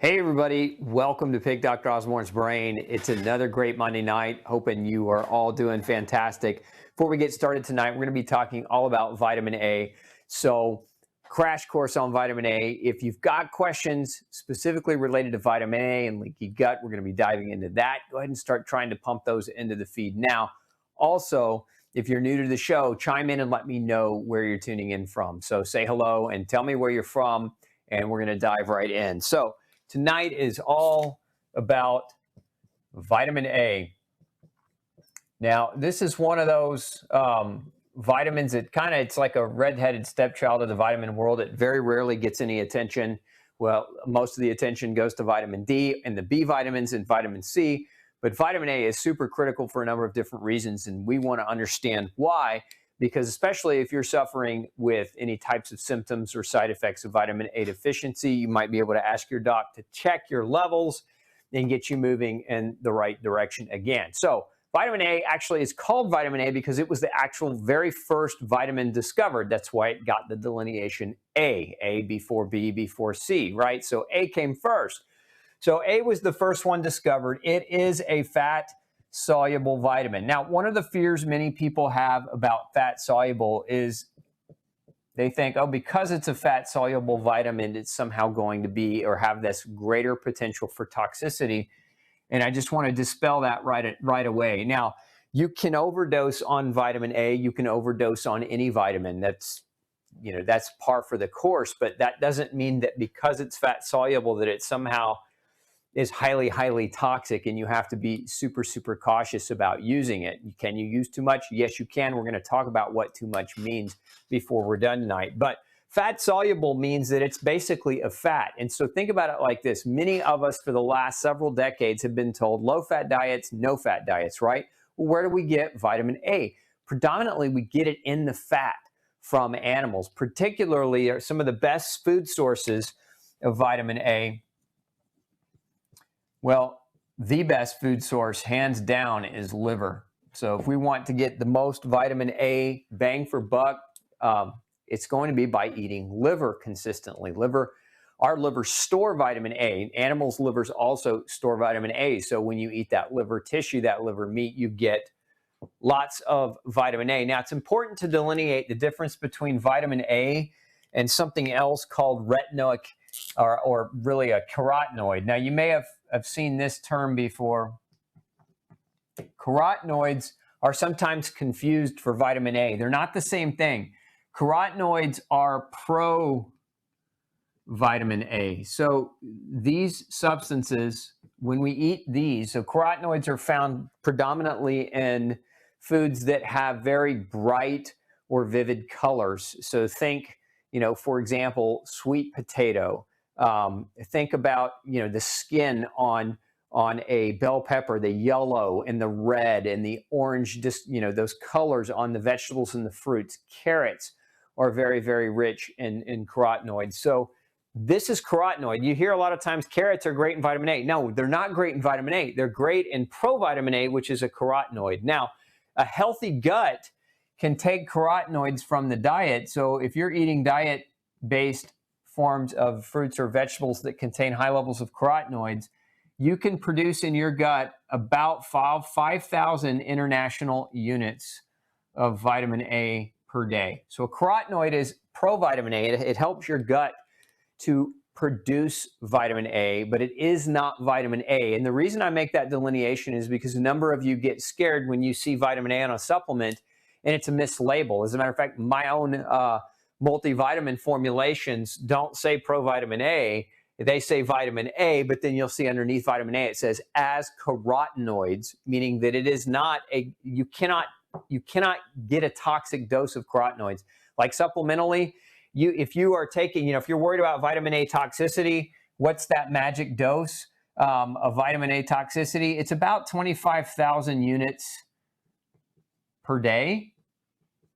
Hey everybody, welcome to Pick Dr. Osborne's Brain. It's another great Monday night. Hoping you are all doing fantastic. Before we get started tonight, we're going to be talking all about vitamin A. So, crash course on vitamin A. If you've got questions specifically related to vitamin A and leaky gut, we're going to be diving into that. Go ahead and start trying to pump those into the feed now. Also, if you're new to the show, chime in and let me know where you're tuning in from. So say hello and tell me where you're from, and we're going to dive right in. So, tonight is all about vitamin A. Now, this is one of those vitamins that it's like a redheaded stepchild of the vitamin world. It very rarely gets any attention. Well, most of the attention goes to vitamin D and the B vitamins and vitamin C. But vitamin A is super critical for a number of different reasons, and we want to understand why. Because especially if you're suffering with any types of symptoms or side effects of vitamin A deficiency, you might be able to ask your doc to check your levels and get you moving in the right direction again. So vitamin A actually is called vitamin A because it was the actual very first vitamin discovered. That's why it got the delineation A before B, before C, right? So A came first. So A was the first one discovered. It is a fat soluble vitamin. Now, one of the fears many people have about fat soluble is they think, oh, because it's a fat soluble vitamin, it's somehow going to be or have this greater potential for toxicity. And I just want to dispel that right away. Now, you can overdose on vitamin A. You can overdose on any vitamin. That's par for the course. But that doesn't mean that because it's fat soluble that it somehow is highly, highly toxic, and you have to be super, super cautious about using it. Can you use too much? Yes, you can. We're going to talk about what too much means before we're done tonight. But fat soluble means that it's basically a fat. And so think about it like this. Many of us for the last several decades have been told low fat diets, no fat diets, right? Well, where do we get vitamin A? Predominantly, we get it in the fat from animals. Particularly, are some of the best food sources of vitamin A. Well, the best food source, hands down, is liver. So if we want to get the most vitamin A bang for buck, it's going to be by eating liver consistently. Our livers store vitamin A. Animals' livers also store vitamin A. So when you eat that liver tissue, that liver meat, you get lots of vitamin A. Now, it's important to delineate the difference between vitamin A and something else called retinoic or really a carotenoid. Now, you may have seen this term before. Carotenoids are sometimes confused for vitamin A. They're not the same thing. Carotenoids are pro-vitamin A. So these substances, when we eat these, so carotenoids are found predominantly in foods that have very bright or vivid colors. So think, for example, sweet potato. Think about, the skin on a bell pepper, the yellow and the red and the orange, just, those colors on the vegetables and the fruits. Carrots are very, very rich in carotenoids. So this is carotenoid. You hear a lot of times carrots are great in vitamin A. No, they're not great in vitamin A. They're great in provitamin A, which is a carotenoid. Now, a healthy gut can take carotenoids from the diet. So if you're eating diet-based forms of fruits or vegetables that contain high levels of carotenoids, you can produce in your gut about 5,000 international units of vitamin A per day. So a carotenoid is provitamin A. It helps your gut to produce vitamin A, but it is not vitamin A. And the reason I make that delineation is because a number of you get scared when you see vitamin A on a supplement and it's a mislabel. As a matter of fact, my own multivitamin formulations don't say provitamin A. They say vitamin A, but then you'll see underneath vitamin A, it says as carotenoids, meaning that it is not you cannot get a toxic dose of carotenoids. Like supplementally, if you are taking, if you're worried about vitamin A toxicity, what's that magic dose of vitamin A toxicity? It's about 25,000 units per day.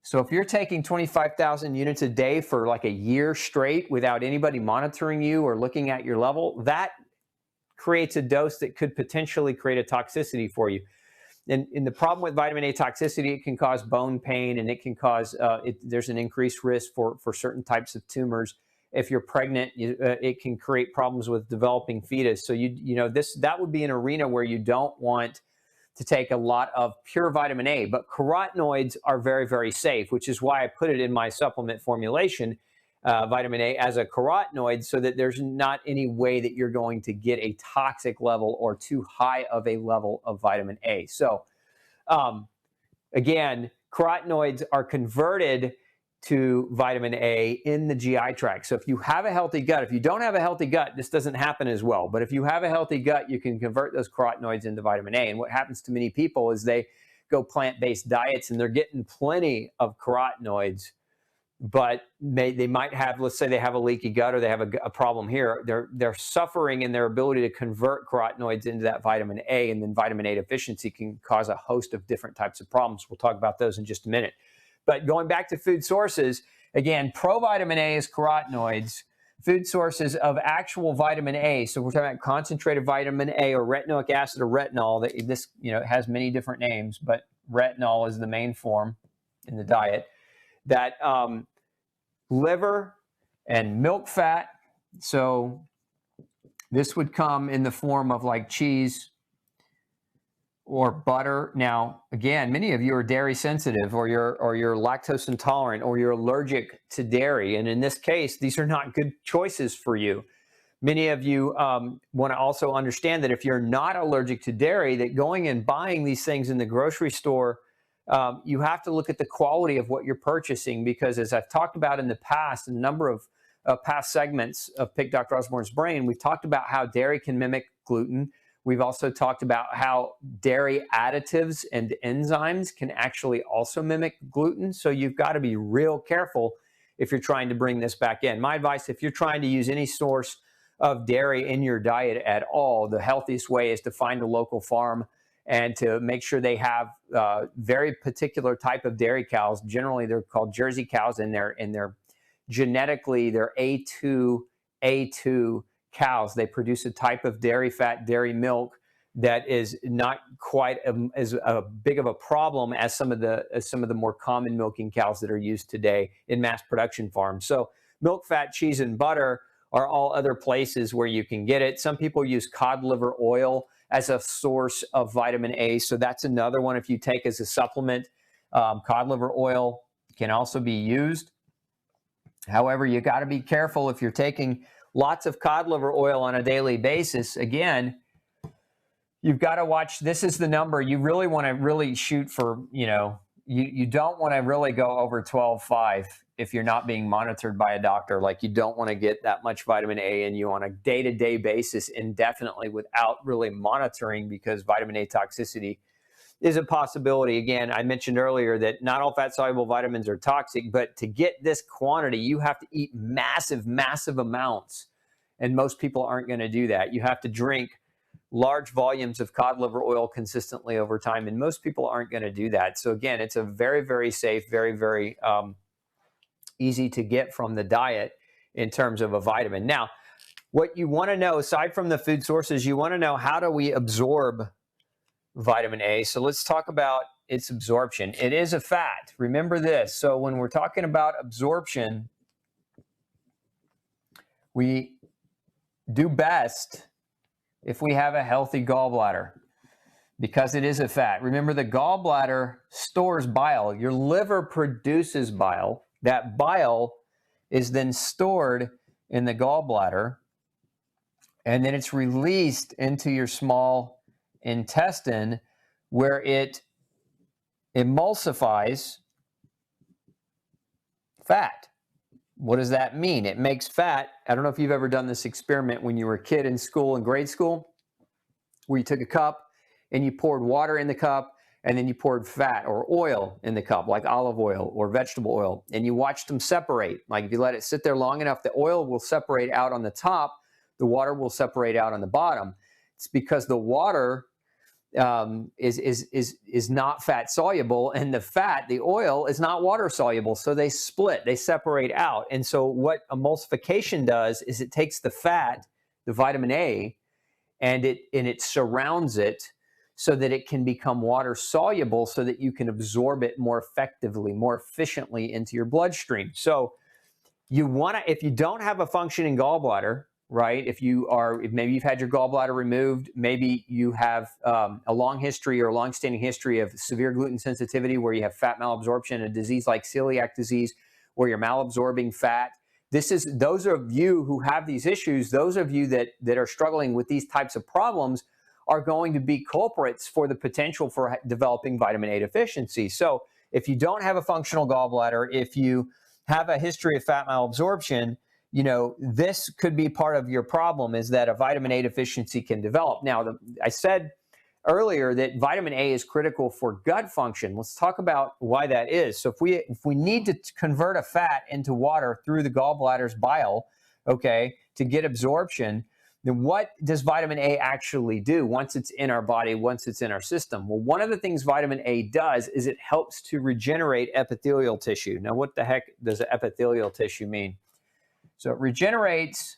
So if you're taking 25,000 units a day for like a year straight without anybody monitoring you or looking at your level, that creates a dose that could potentially create a toxicity for you. And the problem with vitamin A toxicity, it can cause bone pain, and it can cause, there's an increased risk for certain types of tumors If you're pregnant, it can create problems with developing fetus. So that would be an arena where you don't want to take a lot of pure vitamin A, but carotenoids are very, very safe, which is why I put it in my supplement formulation, vitamin A as a carotenoid, so that there's not any way that you're going to get a toxic level or too high of a level of vitamin A. So again, carotenoids are converted to vitamin A in the GI tract. So if you have a healthy gut, if you don't have a healthy gut, this doesn't happen as well. But if you have a healthy gut, you can convert those carotenoids into vitamin A. And what happens to many people is they go plant-based diets and they're getting plenty of carotenoids, but they might have, let's say they have a leaky gut or they have a problem here. They're suffering in their ability to convert carotenoids into that vitamin A, and then vitamin A deficiency can cause a host of different types of problems. We'll talk about those in just a minute. But going back to food sources, again, provitamin A is carotenoids. Food sources of actual vitamin A, so we're talking about concentrated vitamin A or retinoic acid or retinol. This it has many different names, but retinol is the main form in the diet. That liver and milk fat. So this would come in the form of like cheese or butter. Now, again, many of you are dairy sensitive, or you're lactose intolerant, or you're allergic to dairy. And in this case, these are not good choices for you. Many of you want to also understand that if you're not allergic to dairy, that going and buying these things in the grocery store, you have to look at the quality of what you're purchasing, because as I've talked about in the past, in a number of past segments of Pick Dr. Osborne's Brain, we've talked about how dairy can mimic gluten. We've also talked about how dairy additives and enzymes can actually also mimic gluten. So you've got to be real careful if you're trying to bring this back in. My advice, if you're trying to use any source of dairy in your diet at all, the healthiest way is to find a local farm and to make sure they have very particular type of dairy cows. Generally, they're called Jersey cows, and they're genetically, they're A2 cows. They produce a type of dairy fat, dairy milk that is not quite as big of a problem as some of the more common milking cows that are used today in mass production farms. So milk, fat, cheese, and butter are all other places where you can get it. Some people use cod liver oil as a source of vitamin A, so that's another one if you take as a supplement. Cod liver oil can also be used. However, you got to be careful if you're taking lots of cod liver oil on a daily basis. Again, you've got to watch. This is the number. You really want to really shoot for, you don't want to really go over 12.5 if you're not being monitored by a doctor. Like, you don't want to get that much vitamin A in you on a day-to-day basis indefinitely without really monitoring, because vitamin A toxicity is a possibility. Again, I mentioned earlier that not all fat-soluble vitamins are toxic, but to get this quantity, you have to eat massive, massive amounts, and most people aren't going to do that. You have to drink large volumes of cod liver oil consistently over time, and most people aren't going to do that. So again, it's a very, very safe, very, very easy to get from the diet in terms of a vitamin. Now, what you want to know, aside from the food sources, you want to know, how do we absorb vitamin A? So let's talk about its absorption. It is a fat. Remember this. So when we're talking about absorption, we do best if we have a healthy gallbladder, because it is a fat. Remember, the gallbladder stores bile. Your liver produces bile. That bile is then stored in the gallbladder, and then it's released into your small intestine, where it emulsifies fat. What does that mean? It makes fat. I don't know if you've ever done this experiment when you were a kid in school, in grade school, where you took a cup and you poured water in the cup, and then you poured fat or oil in the cup, like olive oil or vegetable oil, and you watched them separate. Like, if you let it sit there long enough, the oil will separate out on the top, the water will separate out on the bottom. It's because the water is not fat soluble, and the fat, the oil, is not water soluble. So they split, they separate out. And so what emulsification does is it takes the fat, the vitamin A, and it surrounds it so that it can become water soluble, so that you can absorb it more effectively, more efficiently into your bloodstream. So You want to, if you don't have a functioning gallbladder, right? If maybe you've had your gallbladder removed, maybe you have a long history or a long-standing history of severe gluten sensitivity where you have fat malabsorption, a disease like celiac disease where you're malabsorbing fat. Those of you who have these issues, those of you that are struggling with these types of problems are going to be culprits for the potential for developing vitamin A deficiency. So if you don't have a functional gallbladder, if you have a history of fat malabsorption, this could be part of your problem, is that a vitamin A deficiency can develop. Now, I said earlier that vitamin A is critical for gut function. Let's talk about why that is. So if we need to convert a fat into water through the gallbladder's bile, okay, to get absorption, then what does vitamin A actually do once it's in our body, once it's in our system? Well, one of the things vitamin A does is it helps to regenerate epithelial tissue. Now, what the heck does epithelial tissue mean? So it regenerates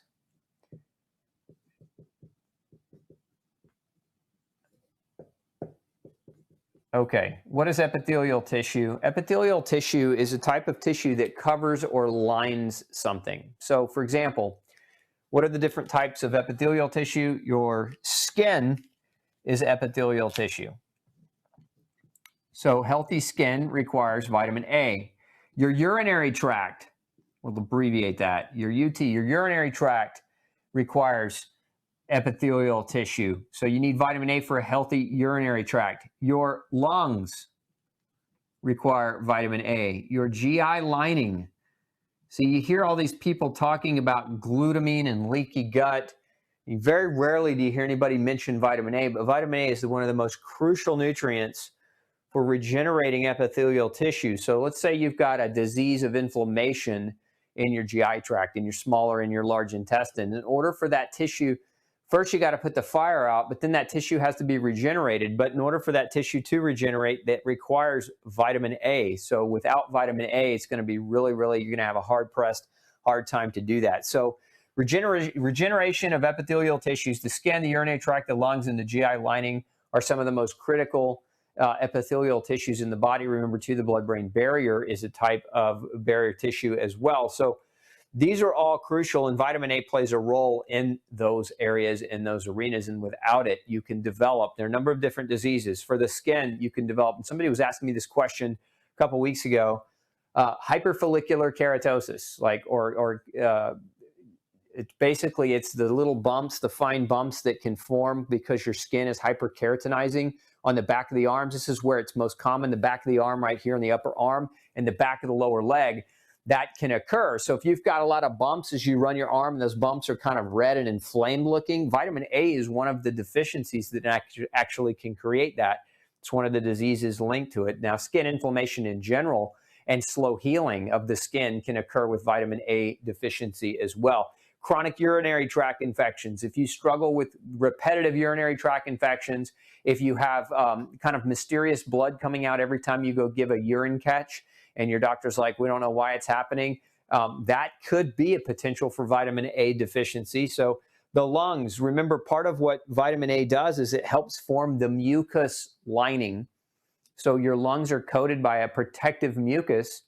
Okay, what is epithelial tissue? Epithelial tissue is a type of tissue that covers or lines something. So, for example, what are the different types of epithelial tissue? Your skin is epithelial tissue. So healthy skin requires vitamin A. Your urinary tract, we'll abbreviate that, your UT, your urinary tract requires epithelial tissue. So you need vitamin A for a healthy urinary tract. Your lungs require vitamin A. Your GI lining. So you hear all these people talking about glutamine and leaky gut. Very rarely do you hear anybody mention vitamin A, but vitamin A is one of the most crucial nutrients for regenerating epithelial tissue. So let's say you've got a disease of inflammation in your GI tract, in your small or in your large intestine. In order for that tissue, first you got to put the fire out, but then that tissue has to be regenerated. But in order for that tissue to regenerate, that requires vitamin A. So without vitamin A, it's going to be really, you're going to have a hard time to do that. So regeneration of epithelial tissues, the skin, the urinary tract, the lungs, and the GI lining are some of the most critical epithelial tissues in the body. Remember, too, the blood-brain barrier is a type of barrier tissue as well. So these are all crucial, and vitamin A plays a role in those areas, in those arenas, and without it, you can develop. There are a number of different diseases. For the skin, you can develop, and somebody was asking me this question a couple weeks ago, hyperfollicular keratosis, it's the little bumps, the fine bumps that can form because your skin is hyperkeratinizing on the back of the arms. This is where it's most common, the back of the arm right here in the upper arm and the back of the lower leg. That can occur. So if you've got a lot of bumps as you run your arm and those bumps are kind of red and inflamed looking, vitamin A is one of the deficiencies that actually can create that. It's one of the diseases linked to it. Now, skin inflammation in general and slow healing of the skin can occur with vitamin A deficiency as well. Chronic urinary tract infections. If you struggle with repetitive urinary tract infections, if you have kind of mysterious blood coming out every time you go give a urine catch, and your doctor's like, we don't know why it's happening, that could be a potential for vitamin A deficiency. So the lungs, remember, part of what vitamin A does is it helps form the mucus lining. So your lungs are coated by a protective mucus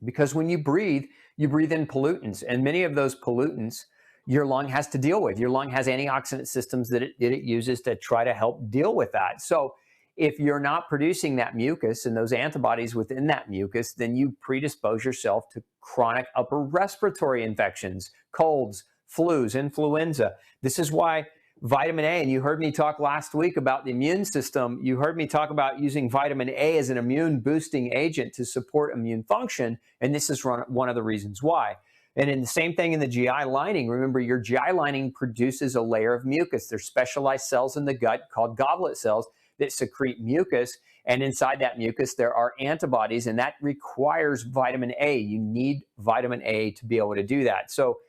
because when you breathe in pollutants, and many of those pollutants your lung has to deal with. Your lung has antioxidant systems that it uses to try to help deal with that. So if you're not producing that mucus and those antibodies within that mucus, then you predispose yourself to chronic upper respiratory infections, colds, flus, influenza. This is why vitamin A, and you heard me talk last week about the immune system. You heard me talk about using vitamin A as an immune boosting agent to support immune function, and this is one of the reasons why. And in the same thing in the GI lining, remember your GI lining produces a layer of mucus. There's specialized cells in the gut called goblet cells that secrete mucus, and inside that mucus there are antibodies, and that requires vitamin A. You need vitamin A to be able to do that. So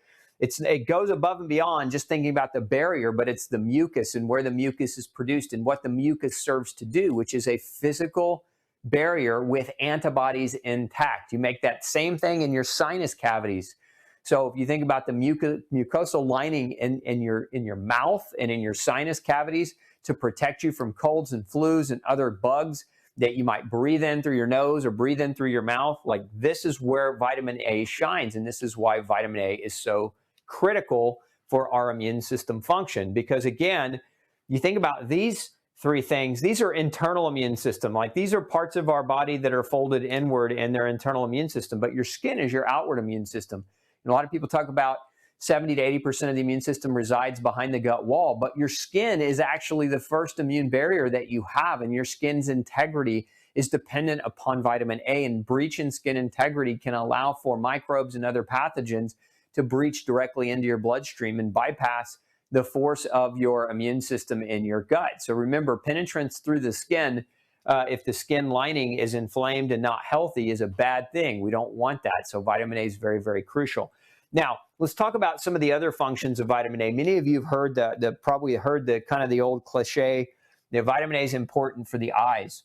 it goes above and beyond just thinking about the barrier, but it's the mucus and where the mucus is produced and what the mucus serves to do, which is a physical barrier with antibodies intact. You make that same thing in your sinus cavities. So if you think about the mucosal lining in your mouth and in your sinus cavities to protect you from colds and flus and other bugs, that you might breathe in through your nose or breathe in through your mouth. Like, this is where vitamin A shines, and this is why vitamin A is so critical for our immune system function. Because again, you think about these three things, these are internal immune system. Like, these are parts of our body that are folded inward in their internal immune system, but your skin is your outward immune system. And a lot of people talk about 70 to 80% of the immune system resides behind the gut wall, but your skin is actually the first immune barrier that you have, and your skin's integrity is dependent upon vitamin A, and breach in skin integrity can allow for microbes and other pathogens to breach directly into your bloodstream and bypass the force of your immune system in your gut. So remember, penetrance through the skin, if the skin lining is inflamed and not healthy, is a bad thing. We don't want that. So vitamin A is very, very crucial. Now, let's talk about some of the other functions of vitamin A. Many of you have heard probably heard the kind of the old cliche, that vitamin A is important for the eyes.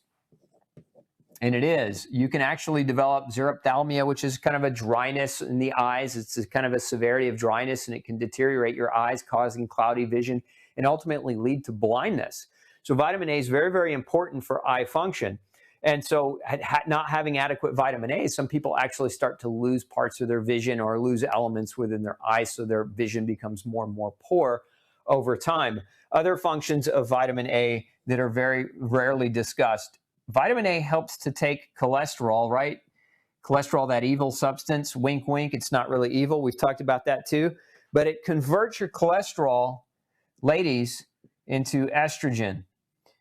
And it is. You can actually develop xerophthalmia, which is kind of a dryness in the eyes. It's a kind of a severity of dryness, and it can deteriorate your eyes, causing cloudy vision and ultimately lead to blindness. So vitamin A is very, very important for eye function. And so not having adequate vitamin A, some people actually start to lose parts of their vision or lose elements within their eyes, so their vision becomes more and more poor over time. Other functions of vitamin A that are very rarely discussed. Vitamin A helps to take cholesterol, right? Cholesterol, that evil substance, wink, wink, it's not really evil. We've talked about that too. But it converts your cholesterol, ladies, into estrogen.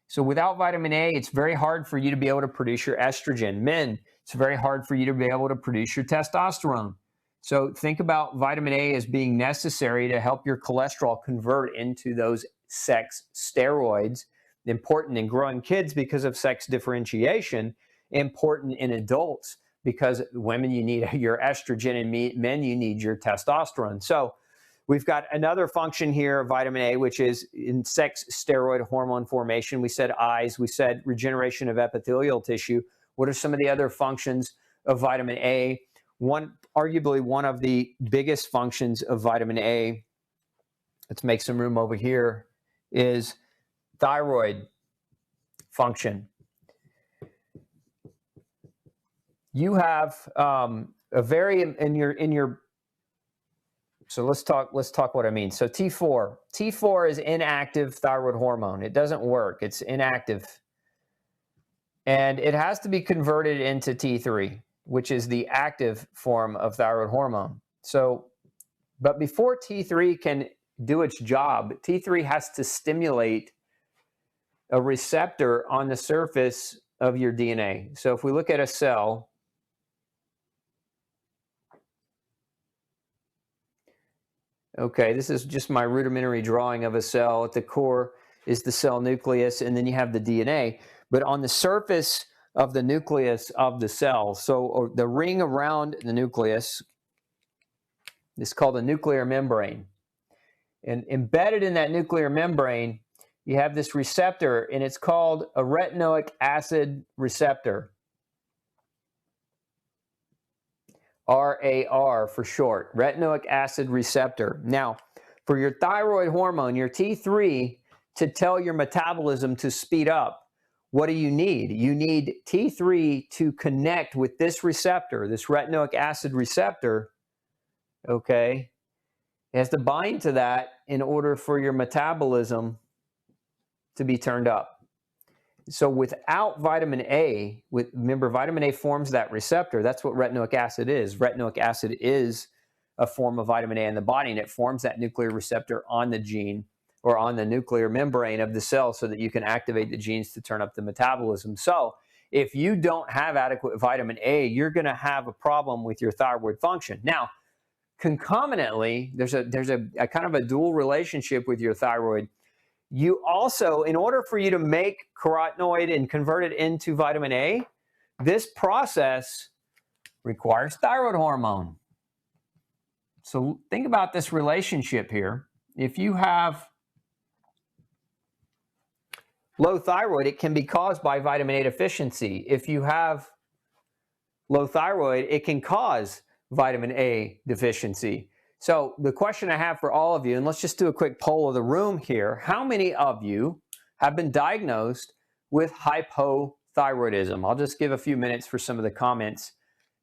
So without vitamin A, it's very hard for you to be able to produce your estrogen. Men, it's very hard for you to be able to produce your testosterone. So think about vitamin A as being necessary to help your cholesterol convert into those sex steroids. Important in growing kids because of sex differentiation, important in adults because women, you need your estrogen, and men, you need your testosterone. So we've got another function here of vitamin A, which is in sex steroid hormone formation. We said eyes, we said regeneration of epithelial tissue. What are some of the other functions of vitamin A? Arguably one of the biggest functions of vitamin A, let's make some room over here, is thyroid function. You have so let's talk what I mean. So T4 is inactive thyroid hormone. It doesn't work. It's inactive. And it has to be converted into T3, which is the active form of thyroid hormone. So, but before T3 can do its job, T3 has to stimulate a receptor on the surface of your DNA. So if we look at a cell, okay, this is just my rudimentary drawing of a cell. At the core is the cell nucleus, and then you have the DNA. But on the surface of the nucleus of the cell, so the ring around the nucleus is called a nuclear membrane. And embedded in that nuclear membrane, you have this receptor, and it's called a retinoic acid receptor. RAR for short, retinoic acid receptor. Now, for your thyroid hormone, your T3, to tell your metabolism to speed up, what do you need? You need T3 to connect with this receptor, this retinoic acid receptor, okay? It has to bind to that in order for your metabolism to be turned up. So without vitamin A, remember vitamin A forms that receptor. That's what retinoic acid is. Retinoic acid is a form of vitamin A in the body, and it forms that nuclear receptor on the gene or on the nuclear membrane of the cell so that you can activate the genes to turn up the metabolism. So if you don't have adequate vitamin A, you're going to have a problem with your thyroid function. Now, concomitantly, there's a kind of a dual relationship with your thyroid. You also, in order for you to make carotenoid and convert it into vitamin A, this process requires thyroid hormone. So think about this relationship here. If you have low thyroid, it can be caused by vitamin A deficiency. If you have low thyroid, it can cause vitamin A deficiency. So the question I have for all of you, and let's just do a quick poll of the room here. How many of you have been diagnosed with hypothyroidism? hypothyroidism. I'll just give a few minutes for some of the comments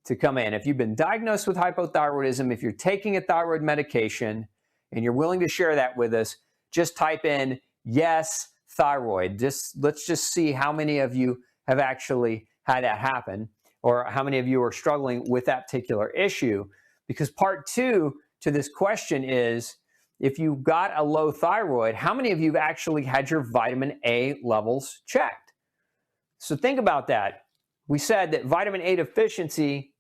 to come in. If you've been diagnosed with hypothyroidism, if you're taking a thyroid medication and you're willing to share that with us, just type in yes, thyroid. Let's just see how many of you have actually had that happen, or how many of you are struggling with that particular issue. Because part two to this question is, if you've got a low thyroid, how many of you have actually had your vitamin A levels checked? So think about that. We said that vitamin A deficiency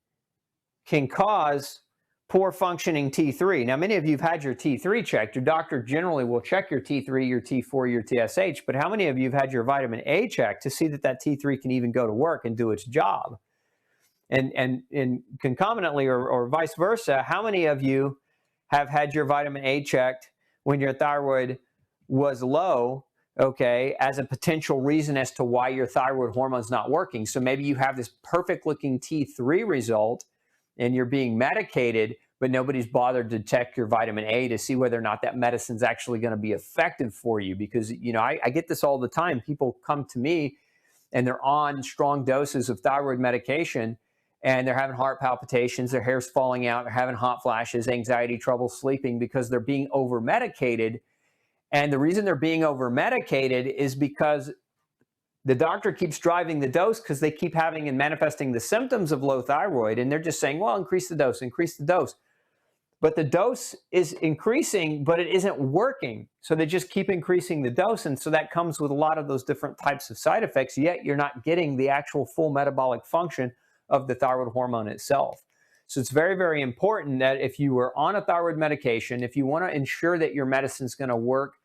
can cause poor functioning T3. Now, many of you have had your T3 checked. Your doctor generally will check your T3, your T4, your TSH, but how many of you have had your vitamin A checked to see that that T3 can even go to work and do its job? And concomitantly, or vice versa, how many of you have had your vitamin A checked when your thyroid was low, okay, as a potential reason as to why your thyroid hormone's not working? So maybe you have this perfect looking T3 result and you're being medicated, but nobody's bothered to check your vitamin A to see whether or not that medicine's actually going to be effective for you. Because, you know, I get this all the time. People come to me and they're on strong doses of thyroid medication and they're having heart palpitations, their hair's falling out, they're having hot flashes, anxiety, trouble sleeping, because they're being over medicated. And the reason they're being over medicated is because the doctor keeps driving the dose, because they keep having and manifesting the symptoms of low thyroid, and they're just saying, well, increase the dose, increase the dose. But the dose is increasing, but it isn't working. So they just keep increasing the dose, and so that comes with a lot of those different types of side effects, yet you're not getting the actual full metabolic function of the thyroid hormone itself. So it's very, very important that if you are on a thyroid medication, if you want to ensure that your medicine's going to work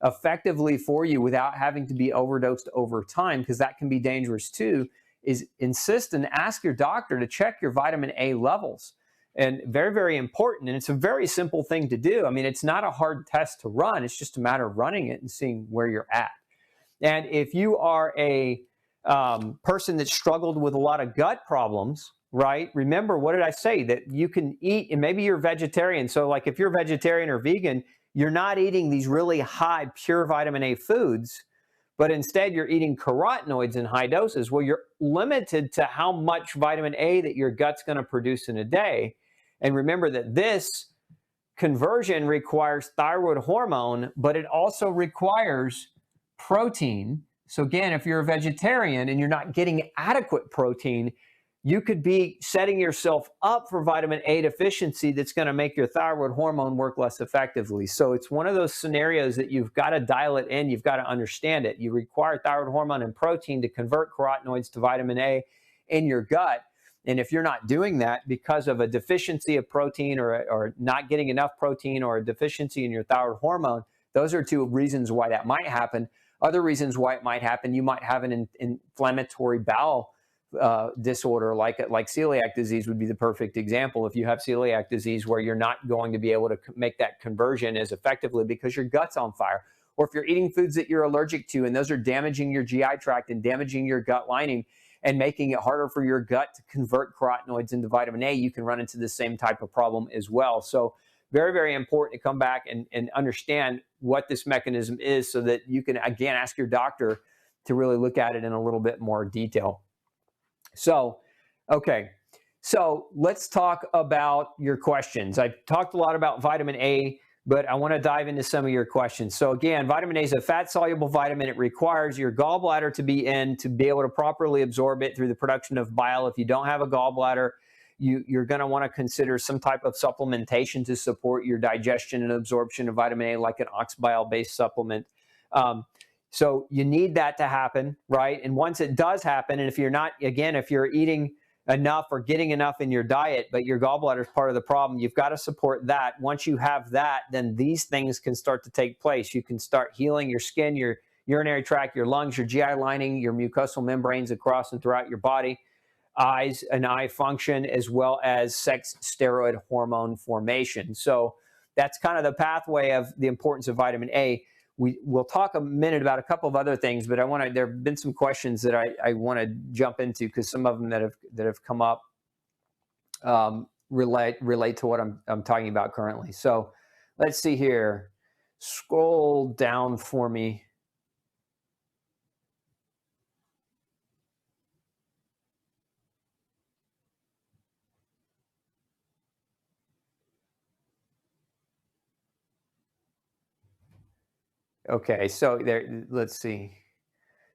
effectively for you without having to be overdosed over time, because that can be dangerous too, is insist and ask your doctor to check your vitamin A levels. And very, very important. And it's a very simple thing to do. I mean, it's not a hard test to run. It's just a matter of running it and seeing where you're at. And if you are a person that struggled with a lot of gut problems, right? Remember, what did I say? That you can eat, and maybe you're vegetarian. So like if you're vegetarian or vegan, you're not eating these really high pure vitamin A foods, but instead you're eating carotenoids in high doses. Well, you're limited to how much vitamin A that your gut's going to produce in a day. And remember that this conversion requires thyroid hormone, but it also requires protein. So again, if you're a vegetarian and you're not getting adequate protein, you could be setting yourself up for vitamin A deficiency that's going to make your thyroid hormone work less effectively. So it's one of those scenarios that you've got to dial it in. You've got to understand it. You require thyroid hormone and protein to convert carotenoids to vitamin A in your gut. And if you're not doing that because of a deficiency of protein, or not getting enough protein, or a deficiency in your thyroid hormone, those are two reasons why that might happen. Other reasons why it might happen, you might have an inflammatory bowel disorder, like celiac disease would be the perfect example. If you have celiac disease where you're not going to be able to make that conversion as effectively because your gut's on fire, or if you're eating foods that you're allergic to and those are damaging your GI tract and damaging your gut lining and making it harder for your gut to convert carotenoids into vitamin A, you can run into the same type of problem as well. So very, very important to come back and understand what this mechanism is, so that you can, again, ask your doctor to really look at it in a little bit more detail. So, okay, so let's talk about your questions. I've talked a lot about vitamin A, but I want to dive into some of your questions. So again, vitamin A is a fat-soluble vitamin. It requires your gallbladder to be in to be able to properly absorb it through the production of bile. If you don't have a gallbladder, you're going to want to consider some type of supplementation to support your digestion and absorption of vitamin A, like an ox bile-based supplement. So you need that to happen, right? And once it does happen, and if you're not, again, if you're eating enough or getting enough in your diet, but your gallbladder is part of the problem, you've got to support that. Once you have that, then these things can start to take place. You can start healing your skin, your urinary tract, your lungs, your GI lining, your mucosal membranes across and throughout your body, eyes and eye function, as well as sex steroid hormone formation. So that's kind of the pathway of the importance of vitamin A. We'll talk a minute about a couple of other things, but there have been some questions that I want to jump into, because some of them that have come up relate to what I'm talking about currently. So let's see here. Scroll down for me. Okay, so there, let's see.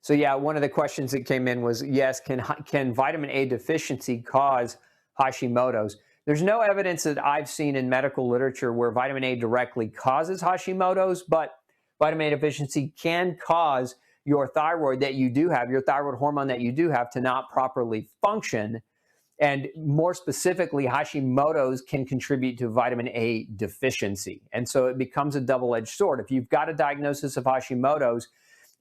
So yeah, one of the questions that came in was, yes, can vitamin A deficiency cause Hashimoto's? There's no evidence that I've seen in medical literature where vitamin A directly causes Hashimoto's, but vitamin A deficiency can cause your thyroid that you do have, your thyroid hormone that you do have, to not properly function. And more specifically, Hashimoto's can contribute to vitamin A deficiency. And so it becomes a double-edged sword. If you've got a diagnosis of Hashimoto's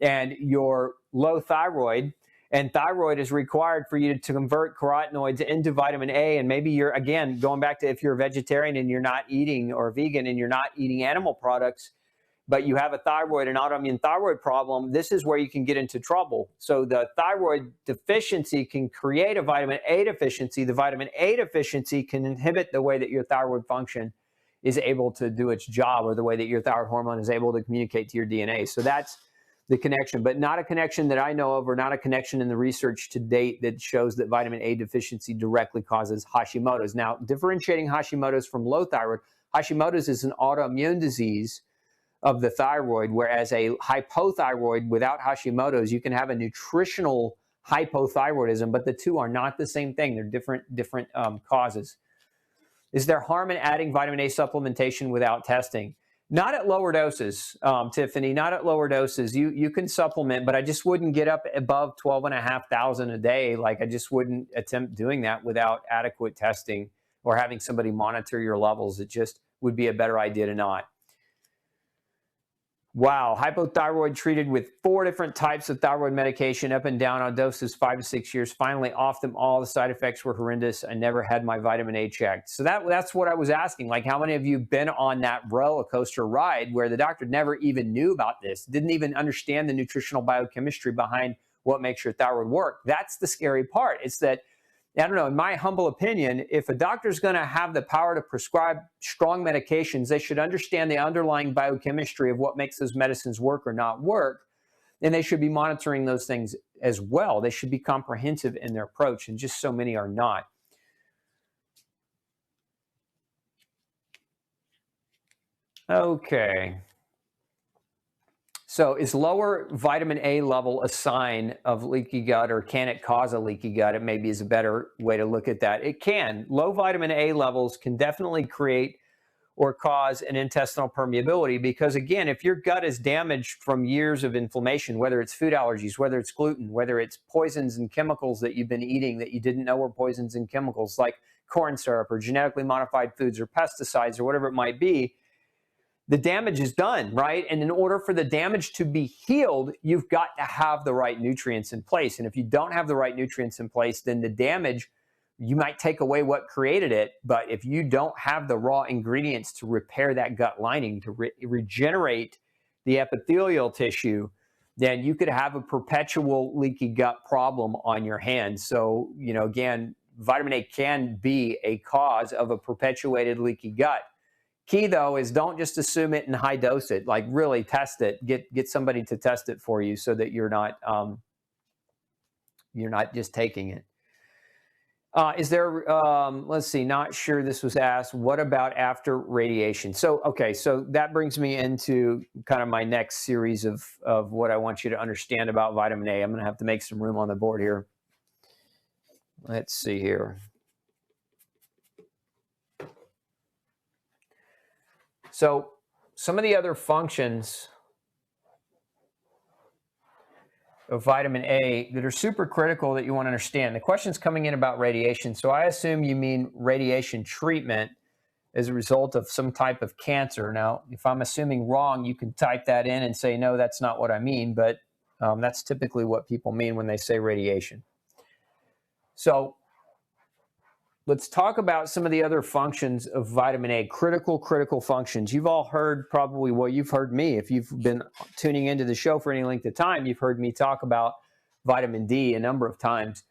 and you're low thyroid, and thyroid is required for you to convert carotenoids into vitamin A, and maybe you're, again, going back to if you're a vegetarian and you're not eating, or vegan and you're not eating animal products, but you have a thyroid, an autoimmune thyroid problem, this is where you can get into trouble. So the thyroid deficiency can create a vitamin A deficiency. The vitamin A deficiency can inhibit the way that your thyroid function is able to do its job, or the way that your thyroid hormone is able to communicate to your DNA. So that's the connection, but not a connection that I know of, or not a connection in the research to date that shows that vitamin A deficiency directly causes Hashimoto's. Now, differentiating Hashimoto's from low thyroid, Hashimoto's is an autoimmune disease of the thyroid, whereas a hypothyroid without Hashimoto's, you can have a nutritional hypothyroidism, but the two are not the same thing. They're different causes. Is there harm in adding vitamin A supplementation without testing? Not at lower doses, Tiffany, not at lower doses. You can supplement, but I just wouldn't get up above 12,500 a day. Like, I just wouldn't attempt doing that without adequate testing or having somebody monitor your levels. It just would be a better idea to not. Wow, hypothyroid treated with 4 different types of thyroid medication, up and down on doses 5 to 6 years. Finally, off them all. The side effects were horrendous. I never had my vitamin A checked. So that's what I was asking. Like, how many of you been on that roller coaster ride where the doctor never even knew about this, didn't even understand the nutritional biochemistry behind what makes your thyroid work? That's the scary part. It's that, I don't know, in my humble opinion, if a doctor's going to have the power to prescribe strong medications, they should understand the underlying biochemistry of what makes those medicines work or not work. And they should be monitoring those things as well. They should be comprehensive in their approach, and just so many are not. Okay. So is lower vitamin A level a sign of leaky gut, or can it cause a leaky gut? It maybe is a better way to look at that. It can. Low vitamin A levels can definitely create or cause an intestinal permeability, because, again, if your gut is damaged from years of inflammation, whether it's food allergies, whether it's gluten, whether it's poisons and chemicals that you've been eating that you didn't know were poisons and chemicals, like corn syrup or genetically modified foods or pesticides or whatever it might be, the damage is done, right? And in order for the damage to be healed, you've got to have the right nutrients in place. And if you don't have the right nutrients in place, then the damage, you might take away what created it. But if you don't have the raw ingredients to repair that gut lining, to regenerate the epithelial tissue, then you could have a perpetual leaky gut problem on your hands. So, again, vitamin A can be a cause of a perpetuated leaky gut. Key, though, is don't just assume it and high dose it. Like, really test it. Get somebody to test it for you, so that you're not just taking it. Is there? Let's see. Not sure this was asked. What about after radiation? So that brings me into kind of my next series of what I want you to understand about vitamin A. I'm going to have to make some room on the board here. Let's see here. So some of the other functions of vitamin A that are super critical that you want to understand. The question's coming in about radiation. So I assume you mean radiation treatment as a result of some type of cancer. Now, if I'm assuming wrong, you can type that in and say, no, that's not what I mean. But that's typically what people mean when they say radiation. So let's talk about some of the other functions of vitamin A, critical functions. You've all heard probably, well, you've heard me. If you've been tuning into the show for any length of time, you've heard me talk about vitamin D a number of times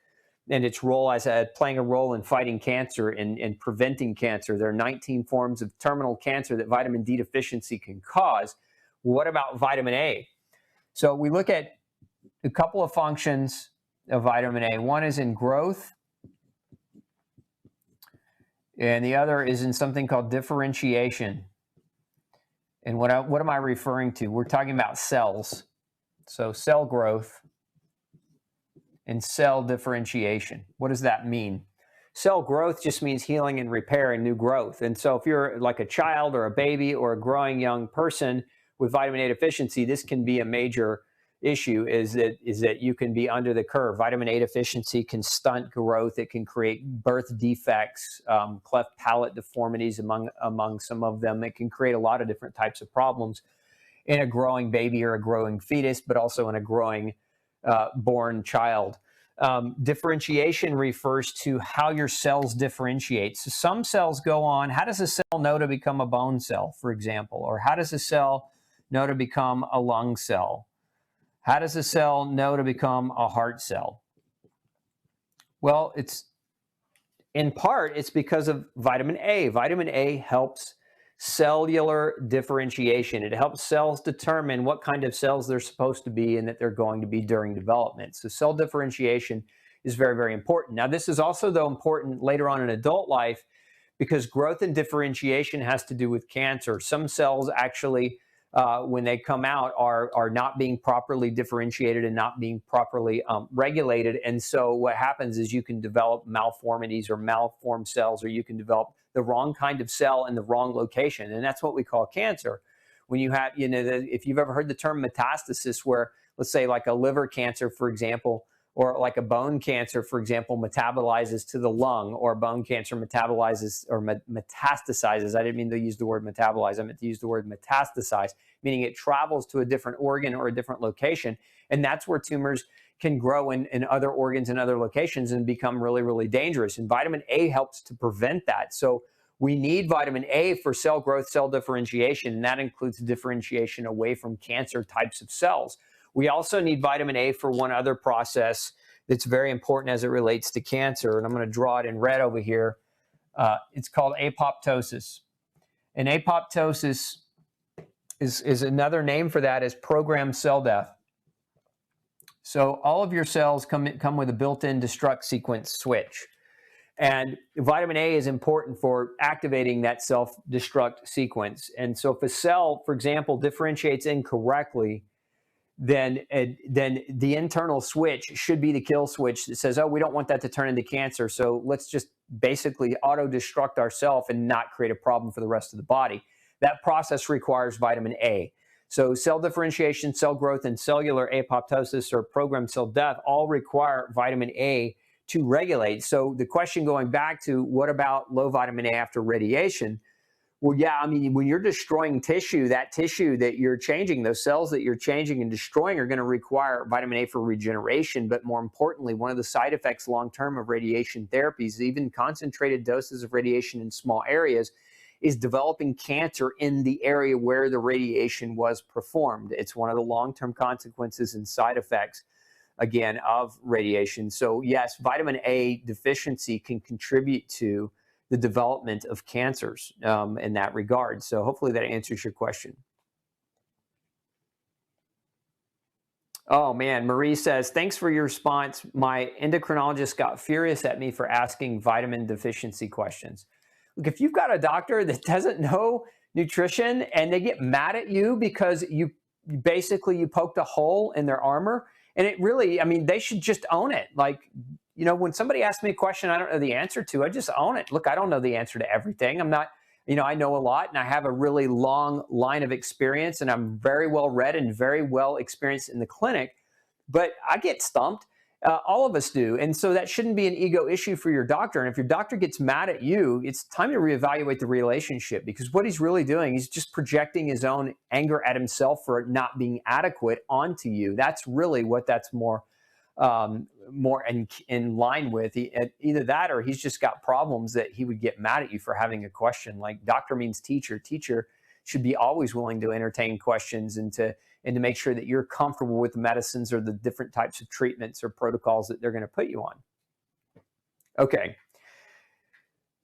and its role as playing a role in fighting cancer and preventing cancer. There are 19 forms of terminal cancer that vitamin D deficiency can cause. What about vitamin A? So we look at a couple of functions of vitamin A. One is in growth, and the other is in something called differentiation. And what am I referring to? We're talking about cells. So cell growth and cell differentiation. What does that mean? Cell growth just means healing and repair and new growth. And so if you're like a child or a baby or a growing young person with vitamin A deficiency, this can be a major issue, is that you can be under the curve. Vitamin A deficiency can stunt growth. It can create birth defects, cleft palate deformities among some of them. It can create a lot of different types of problems in a growing baby or a growing fetus, but also in a growing born child. Differentiation refers to how your cells differentiate. So some cells go on. How does a cell know to become a bone cell, for example? Or how does a cell know to become a lung cell? How does a cell know to become a heart cell? Well, in part, it's because of vitamin A. Vitamin A helps cellular differentiation. It helps cells determine what kind of cells they're supposed to be and that they're going to be during development. So cell differentiation is very, very important. Now, this is also, though, important later on in adult life because growth and differentiation has to do with cancer. Some cells actually, when they come out, are not being properly differentiated and not being properly regulated. And so what happens is you can develop malformities or malformed cells, or you can develop the wrong kind of cell in the wrong location. And that's what we call cancer. When you have, if you've ever heard the term metastasis, where let's say like a liver cancer, for example, or like a bone cancer, for example, metabolizes to the lung, or bone cancer metabolizes or metastasizes. I didn't mean to use the word metabolize. I meant to use the word metastasize, meaning it travels to a different organ or a different location. And that's where tumors can grow in other organs and other locations and become really, really dangerous. And vitamin A helps to prevent that. So we need vitamin A for cell growth, cell differentiation, and that includes differentiation away from cancer types of cells. We also need vitamin A for one other process that's very important as it relates to cancer, and I'm going to draw it in red over here. It's called apoptosis. And apoptosis is another name for that, is programmed cell death. So all of your cells come with a built-in destruct sequence switch. And vitamin A is important for activating that self-destruct sequence. And so if a cell, for example, differentiates incorrectly, then the internal switch should be the kill switch that says, oh, we don't want that to turn into cancer, so let's just basically auto-destruct ourselves and not create a problem for the rest of the body. That process requires vitamin A. So cell differentiation, cell growth, and cellular apoptosis, or programmed cell death, all require vitamin A to regulate. So the question going back to, what about low vitamin A after radiation? Well, yeah, I mean, when you're destroying tissue, that tissue that you're changing, those cells that you're changing and destroying are going to require vitamin A for regeneration. But more importantly, one of the side effects long-term of radiation therapies, even concentrated doses of radiation in small areas, is developing cancer in the area where the radiation was performed. It's one of the long-term consequences and side effects, again, of radiation. So yes, vitamin A deficiency can contribute to the development of cancers in that regard. So hopefully that answers your question. Oh man, Marie says, thanks for your response. My endocrinologist got furious at me for asking vitamin deficiency questions. Look, if you've got a doctor that doesn't know nutrition and they get mad at you because you poked a hole in their armor, and it really, I mean, they should just own it. Like, when somebody asks me a question I don't know the answer to, I just own it. Look, I don't know the answer to everything. I'm not, I know a lot, and I have a really long line of experience, and I'm very well read and very well experienced in the clinic, but I get stumped. All of us do. And so that shouldn't be an ego issue for your doctor. And if your doctor gets mad at you, it's time to reevaluate the relationship, because what he's really doing, he's just projecting his own anger at himself for not being adequate onto you. That's really what that's more in line with. Either that, or he's just got problems that he would get mad at you for having a question. Like, doctor means teacher. Teacher should be always willing to entertain questions and to make sure that you're comfortable with the medicines or the different types of treatments or protocols that they're going to put you on. Okay.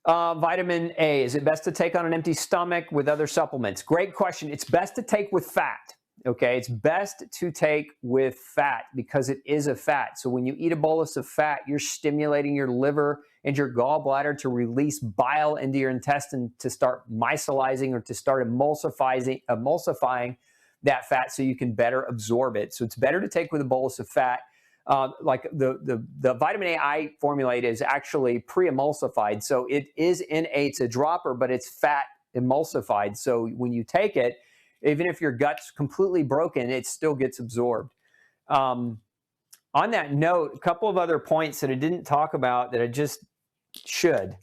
Vitamin A, is it best to take on an empty stomach with other supplements? Great question. It's best to take with fat. Okay, it's best to take with fat because it is a fat. So when you eat a bolus of fat, you're stimulating your liver and your gallbladder to release bile into your intestine to start micellizing or to start emulsifying that fat so you can better absorb it. So it's better to take with a bolus of fat. Like the vitamin A I formulate is actually pre-emulsified. So it is it's a dropper, but it's fat emulsified. So when you take it, even if your gut's completely broken, it still gets absorbed. On that note, a couple of other points that I didn't talk about that I just should.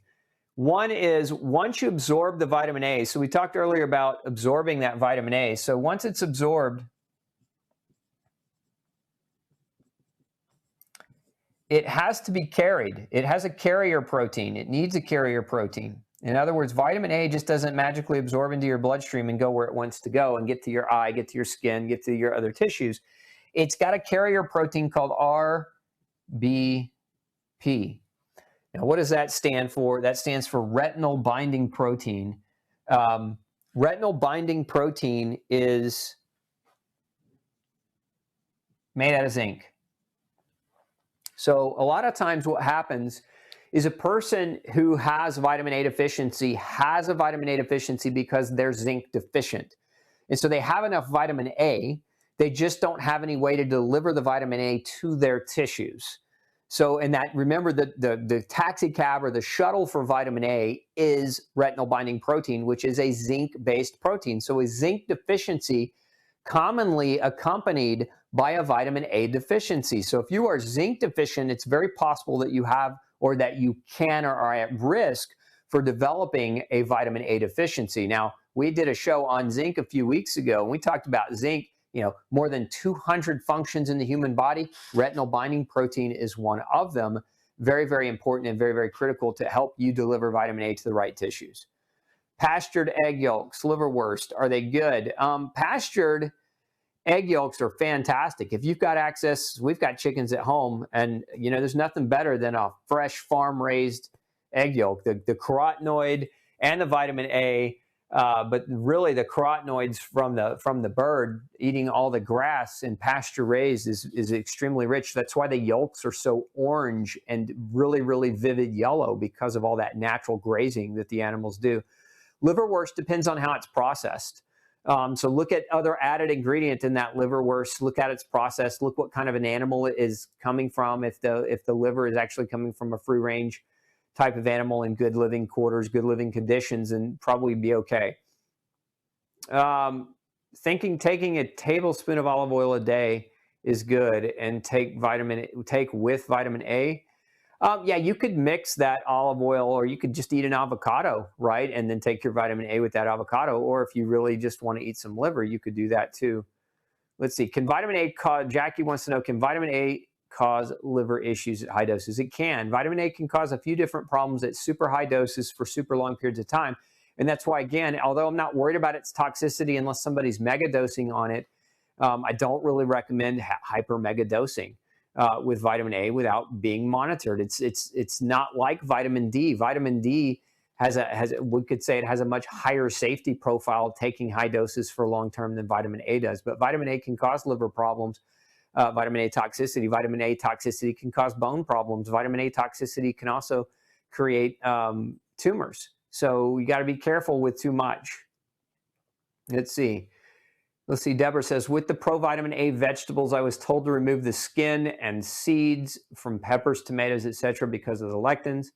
One is once you absorb the vitamin A, so we talked earlier about absorbing that vitamin A. So once it's absorbed, it has to be carried. It has a carrier protein. It needs a carrier protein. In other words, vitamin A just doesn't magically absorb into your bloodstream and go where it wants to go and get to your eye, get to your skin, get to your other tissues. It's got a carrier protein called RBP. Now, what does that stand for? That stands for retinol binding protein. Retinol binding protein is made out of zinc. So a lot of times what happens is a person who has vitamin A deficiency has a vitamin A deficiency because they're zinc deficient. And so they have enough vitamin A, they just don't have any way to deliver the vitamin A to their tissues. So, and that, remember the taxi cab or the shuttle for vitamin A is retinol binding protein, which is a zinc-based protein. So a zinc deficiency commonly accompanied by a vitamin A deficiency. So if you are zinc deficient, it's very possible that you have or that you can or are at risk for developing a vitamin A deficiency. Now, we did a show on zinc a few weeks ago, and we talked about zinc, more than 200 functions in the human body. Retinol binding protein is one of them. Very, very important and very, very critical to help you deliver vitamin A to the right tissues. Pastured egg yolks, liverwurst, are they good? Pastured egg yolks are fantastic. If you've got access, we've got chickens at home, and there's nothing better than a fresh farm-raised egg yolk. The carotenoid and the vitamin A, but really the carotenoids from the bird eating all the grass and pasture raised is extremely rich. That's why the yolks are so orange and really, really vivid yellow, because of all that natural grazing that the animals do. Liverwurst depends on how it's processed. So look at other added ingredient in that liverwurst. Look at its process. Look what kind of an animal it is coming from. If the liver is actually coming from a free range type of animal in good living quarters, good living conditions, and probably be okay. Taking a tablespoon of olive oil a day is good, and take with vitamin A. Yeah, you could mix that olive oil, or you could just eat an avocado, right? And then take your vitamin A with that avocado. Or if you really just want to eat some liver, you could do that too. Let's see. Can vitamin A cause, Jackie wants to know, can vitamin A cause liver issues at high doses? It can. Vitamin A can cause a few different problems at super high doses for super long periods of time. And that's why, again, although I'm not worried about its toxicity unless somebody's mega dosing on it, I don't really recommend hyper mega dosing with vitamin A without being monitored. It's not like vitamin D. Vitamin D we could say it has a much higher safety profile taking high doses for long term than vitamin A does. But vitamin A can cause liver problems. Vitamin A toxicity. Vitamin A toxicity can cause bone problems. Vitamin A toxicity can also create tumors. So you got to be careful with too much. Let's see. Deborah says, with the provitamin A vegetables, I was told to remove the skin and seeds from peppers, tomatoes, etc. because of the lectins.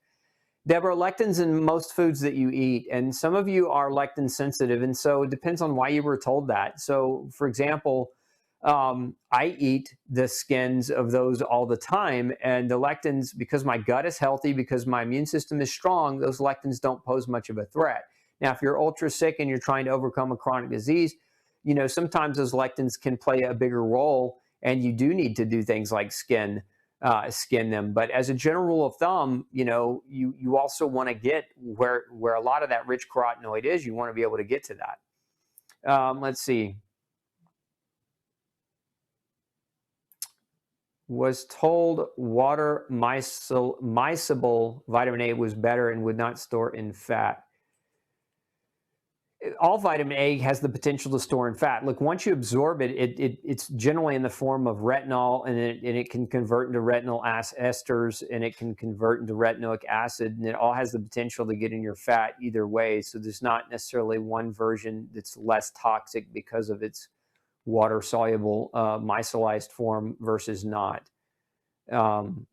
Deborah, lectins in most foods that you eat, and some of you are lectin sensitive, and so it depends on why you were told that. So, for example, I eat the skins of those all the time, and the lectins, because my gut is healthy, because my immune system is strong, those lectins don't pose much of a threat. Now, if you're ultra sick and you're trying to overcome a chronic disease, sometimes those lectins can play a bigger role, and you do need to do things like skin them. But as a general rule of thumb, you also want to get where a lot of that rich carotenoid is. You want to be able to get to that. Let's see. Was told water miscible vitamin A was better and would not store in fat. all vitamin A has the potential to store in fat. Look, once you absorb it, it's generally in the form of retinol, and it can convert into retinol esters, and it can convert into retinoic acid, and it all has the potential to get in your fat either way. So there's not necessarily one version that's less toxic because of its water-soluble micellized form versus not.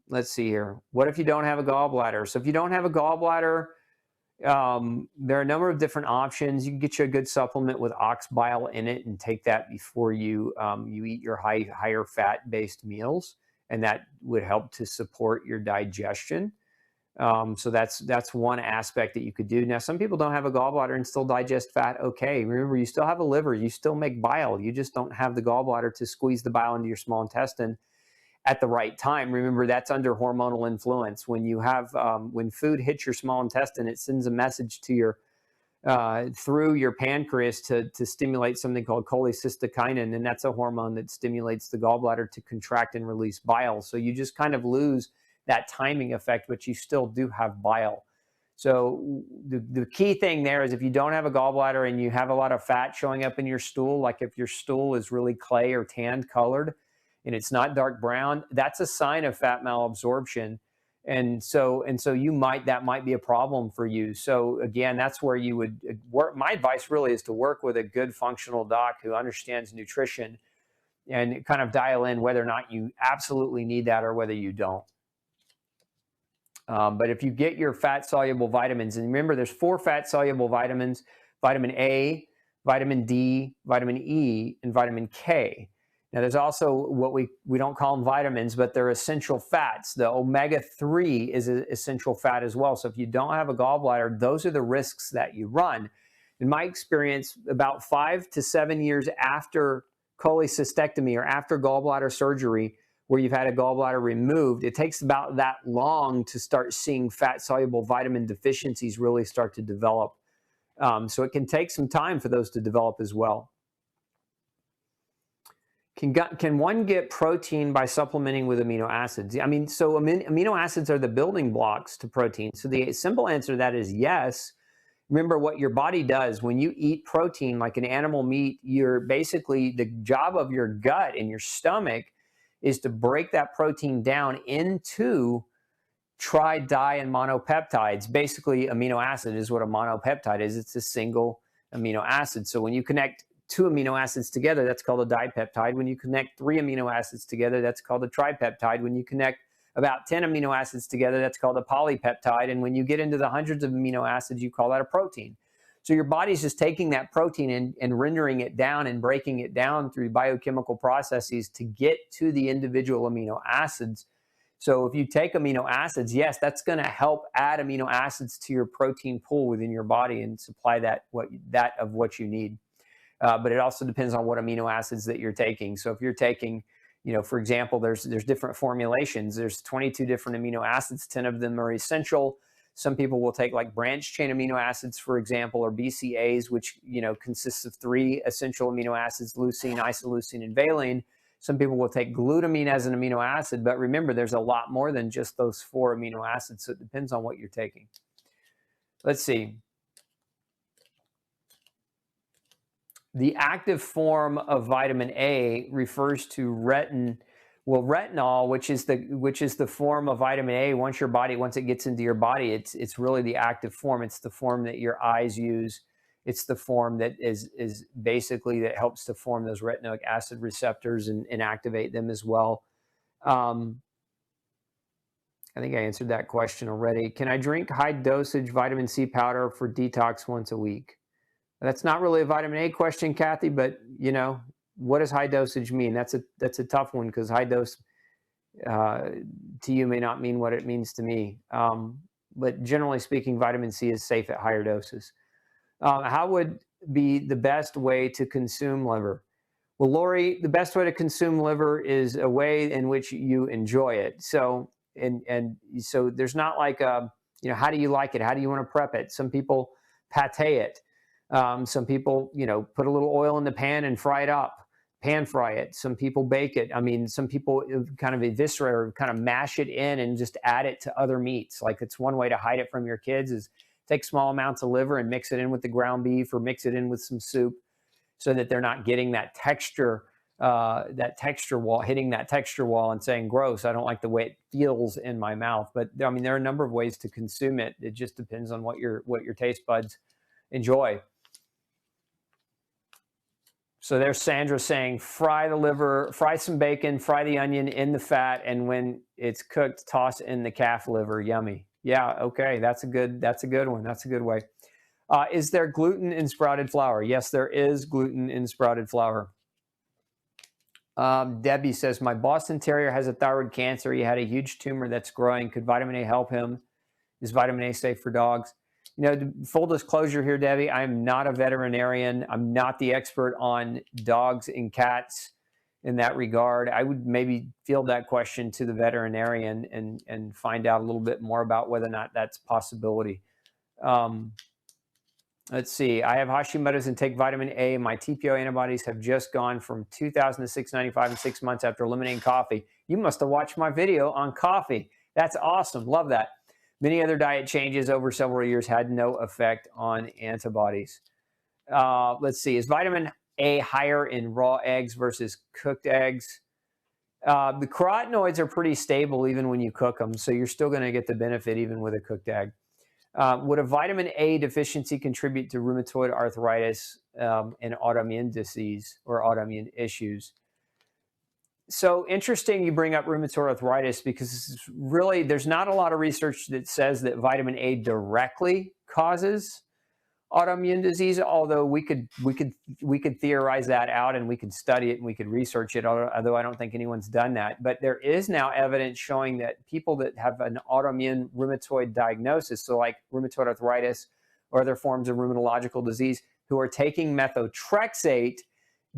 Let's see here. What if you don't have a gallbladder? So if you don't have a gallbladder, there are a number of different options. You can get you a good supplement with ox bile in it and take that before you you eat your higher fat based meals, and that would help to support your digestion. So that's one aspect that you could do. Now, some people don't have a gallbladder and still digest fat. Okay, remember, you still have a liver, you still make bile. You just don't have the gallbladder to squeeze the bile into your small intestine at the right time. Remember, that's under hormonal influence. When you have when food hits your small intestine, it sends a message to your through your pancreas to stimulate something called cholecystokinin, and that's a hormone that stimulates the gallbladder to contract and release bile. So you just kind of lose that timing effect, but you still do have bile. So the key thing there is, if you don't have a gallbladder and you have a lot of fat showing up in your stool, like if your stool is really clay or tanned colored and it's not dark brown, that's a sign of fat malabsorption. And so that might be a problem for you. So again, that's where you would work. My advice really is to work with a good functional doc who understands nutrition and kind of dial in whether or not you absolutely need that or whether you don't. But if you get your fat-soluble vitamins, and remember, there's 4 fat-soluble vitamins: vitamin A, vitamin D, vitamin E, and vitamin K. Now, there's also what we don't call them vitamins, but they're essential fats. The omega-3 is an essential fat as well. So if you don't have a gallbladder, those are the risks that you run. In my experience, about 5 to 7 years after cholecystectomy or after gallbladder surgery, where you've had a gallbladder removed, it takes about that long to start seeing fat-soluble vitamin deficiencies really start to develop. So it can take some time for those to develop as well. Can one get protein by supplementing with amino acids? I mean, so amino acids are the building blocks to protein. So the simple answer to that is yes. Remember, what your body does when you eat protein, like an animal meat, you're basically, the job of your gut and your stomach is to break that protein down into tri, di, and monopeptides. Basically, amino acid is what a monopeptide is. It's a single amino acid. So when you connect 2 amino acids together, that's called a dipeptide. When you connect 3 amino acids together, that's called a tripeptide. When you connect about 10 amino acids together, that's called a polypeptide. And when you get into the hundreds of amino acids, you call that a protein. So your body's just taking that protein and rendering it down and breaking it down through biochemical processes to get to the individual amino acids. So if you take amino acids, yes, that's going to help add amino acids to your protein pool within your body and supply that of what you need. But it also depends on what amino acids that you're taking. So if you're taking, for example, there's different formulations. There's 22 different amino acids. 10 of them are essential. Some people will take like branched chain amino acids, for example, or BCAAs, which consists of 3 essential amino acids: leucine, isoleucine, and valine. Some people will take glutamine as an amino acid, but remember, there's a lot more than just those 4 amino acids. So it depends on what you're taking. Let's see. The active form of vitamin A refers to retinol, which is the form of vitamin A. Once it gets into your body, it's really the active form. It's the form that your eyes use. It's the form that is basically that helps to form those retinoic acid receptors and activate them as well. I think I answered that question already. Can I drink high dosage vitamin C powder for detox once a week? That's not really a vitamin A question, Kathy, but what does high dosage mean? That's a tough one, because high dose to you may not mean what it means to me. But generally speaking, vitamin C is safe at higher doses. How would be the best way to consume liver? Well, Lori, the best way to consume liver is a way in which you enjoy it. So so there's not like how do you like it? How do you want to prep it? Some people pate it. Some people, put a little oil in the pan and fry it up, pan fry it. Some people bake it. I mean, some people kind of eviscerate or kind of mash it in and just add it to other meats. Like, it's one way to hide it from your kids is take small amounts of liver and mix it in with the ground beef or mix it in with some soup so that they're not getting that texture wall, hitting that texture wall and saying, gross, I don't like the way it feels in my mouth. But I mean, there are a number of ways to consume it. It just depends on what your taste buds enjoy. So there's Sandra saying, fry the liver, fry some bacon, fry the onion in the fat, and when it's cooked, toss in the calf liver. Yummy. Yeah, okay, that's a good one. That's a good way. Is there gluten in sprouted flour? Yes, there is gluten in sprouted flour. Debbie says, my Boston Terrier has a thyroid cancer. He had a huge tumor that's growing. Could vitamin A help him? Is vitamin A safe for dogs? You know, full disclosure here, Debbie, I'm not a veterinarian. I'm not the expert on dogs and cats in that regard. I would maybe field that question to the veterinarian and find out a little bit more about whether or not that's a possibility. Let's see. I have Hashimoto's and take vitamin A. My TPO antibodies have just gone from 2,000 to 695 in 6 months after eliminating coffee. You must have watched my video on coffee. That's awesome. Love that. Many other diet changes over several years had no effect on antibodies. Let's see. Is vitamin A higher in raw eggs versus cooked eggs? The carotenoids are pretty stable even when you cook them, so you're still going to get the benefit even with a cooked egg. Would a vitamin A deficiency contribute to rheumatoid arthritis and autoimmune disease or autoimmune issues? So interesting you bring up rheumatoid arthritis because really there's not a lot of research that says that vitamin A directly causes autoimmune disease, although we could theorize that out and we could study it and we could research it, although I don't think anyone's done that. But there is now evidence showing that people that have an autoimmune rheumatoid diagnosis, so like rheumatoid arthritis or other forms of rheumatological disease, who are taking methotrexate